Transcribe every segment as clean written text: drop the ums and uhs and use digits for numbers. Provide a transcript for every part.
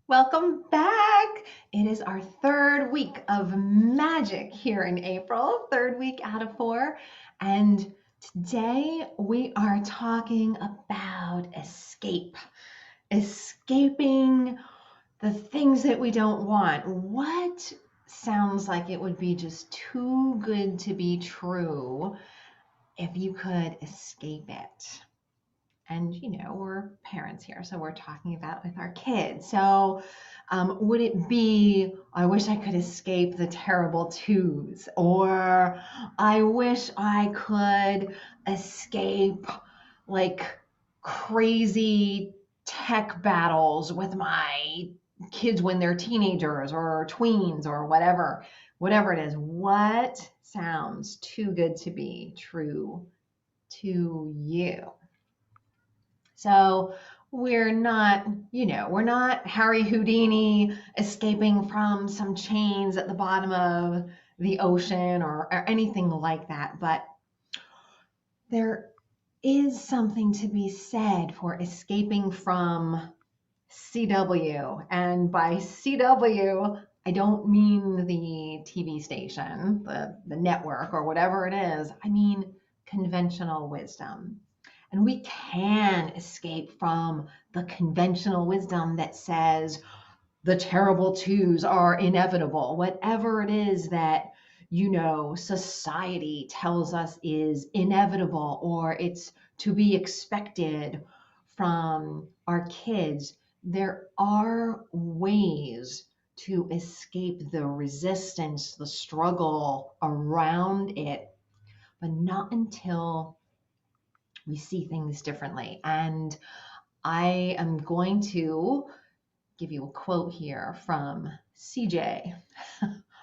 Welcome back. It is our third week of magic here in April, third week out of four. And today we are talking about escaping the things that we don't want. What sounds like it would be just too good to be true if you could escape it? And we're parents here, so we're talking about with our kids. So would it be, I wish I could escape the terrible twos, or I wish I could escape like crazy tech battles with my kids when they're teenagers or tweens or whatever it is. What sounds too good to be true to you? So we're not Harry Houdini escaping from some chains at the bottom of the ocean or anything like that. But there is something to be said for escaping from CW. And by CW, I don't mean the TV station, the network, or whatever it is. I mean conventional wisdom. And we can escape from the conventional wisdom that says the terrible twos are inevitable. Whatever it is that, society tells us is inevitable or it's to be expected from our kids, there are ways to escape the resistance, the struggle around it, but not until we see things differently. And I am going to give you a quote here from CJ.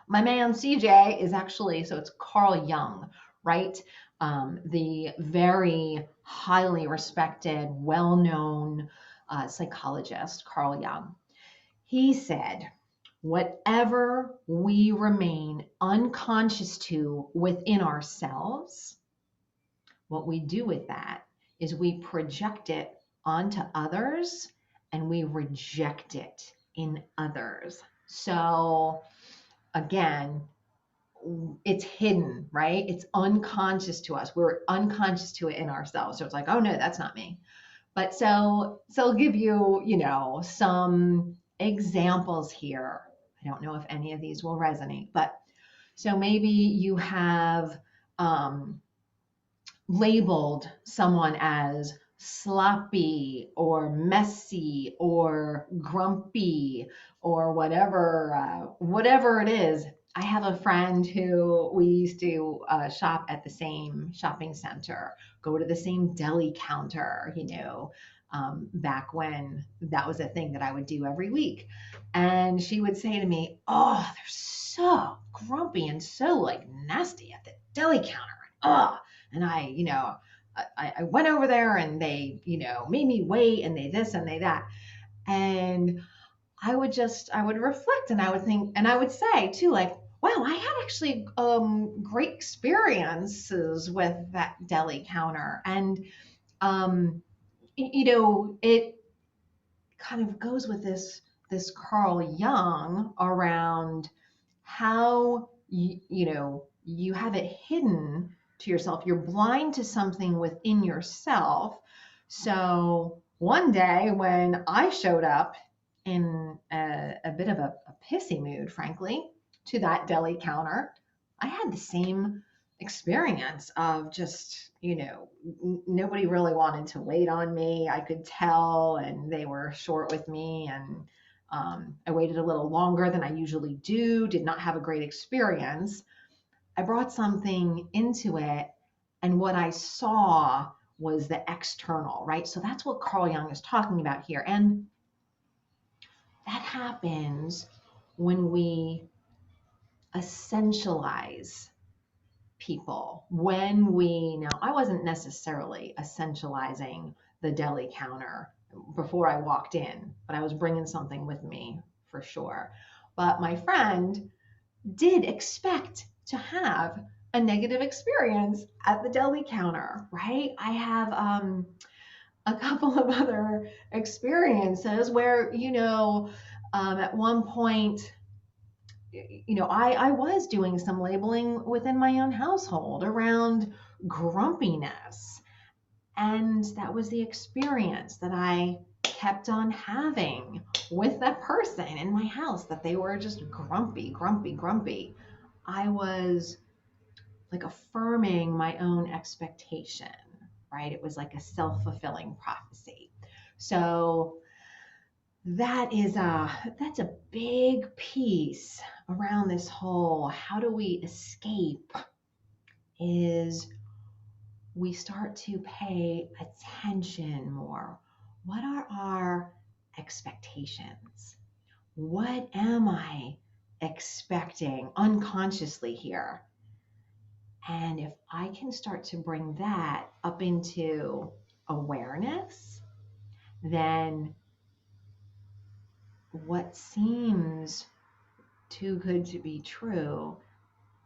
My man CJ is actually, so it's Carl Jung, right? The very highly respected, well known psychologist, Carl Jung. He said, whatever we remain unconscious to within ourselves, what we do with that is we project it onto others and we reject it in others. So again, it's hidden, right? It's unconscious to us. We're unconscious to it in ourselves. So it's like, oh no, that's not me. But so I'll give you, some examples here. I don't know if any of these will resonate, but so maybe you have labeled someone as sloppy or messy or grumpy or whatever it is. I have a friend who we used to shop at the same shopping center, go to the same deli counter, back when that was a thing that I would do every week. And she would say to me, "Oh, they're so grumpy and so like nasty at the deli counter. Oh, and I went over there and they, made me wait and they this and they that." And I would reflect and I would think, and I would say too, like, wow, I had actually great experiences with that deli counter. And, it kind of goes with this Carl Jung around how you have it hidden to yourself. You're blind to something within yourself. So one day when I showed up in a bit of a pissy mood, frankly, to that deli counter, I had the same experience of just, nobody really wanted to wait on me. I could tell, and they were short with me. And I waited a little longer than I usually do, did not have a great experience. I brought something into it, and what I saw was the external, right? So that's what Carl Jung is talking about here. And that happens when we essentialize people. Now I wasn't necessarily essentializing the deli counter before I walked in, but I was bringing something with me for sure. But my friend did expect to have a negative experience at the deli counter, right? I have a couple of other experiences where, At one point, I was doing some labeling within my own household around grumpiness. And that was the experience that I kept on having with that person in my house, that they were just grumpy, grumpy, grumpy. I was like affirming my own expectation, right? It was like a self-fulfilling prophecy. So that's a big piece around this whole how do we escape, is we start to pay attention more. What are our expectations? What am I expecting unconsciously here? And if I can start to bring that up into awareness, then what seems too good to be true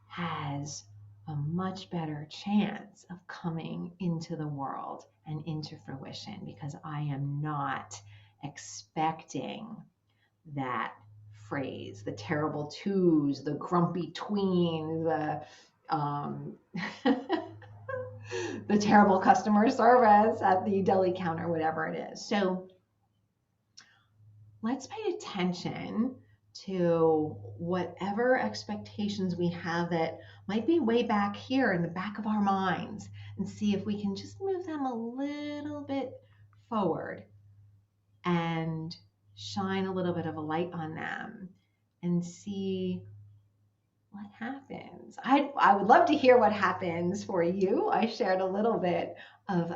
has a much better chance of coming into the world and into fruition, because I am not expecting that phrase, the terrible twos, the grumpy tween, um, the terrible customer service at the deli counter, whatever it is. So let's pay attention to whatever expectations we have that might be way back here in the back of our minds, and see if we can just move them a little bit forward and shine a little bit of a light on them and see what happens. I would love to hear what happens for you. I shared a little bit of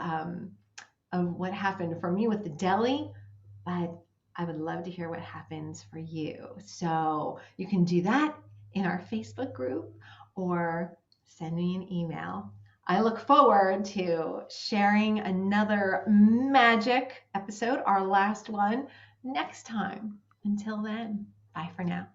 what happened for me with the deli, but I would love to hear what happens for you. So you can do that in our Facebook group or send me an email. I look forward to sharing another magic episode, our last one, next time. Until then, bye for now.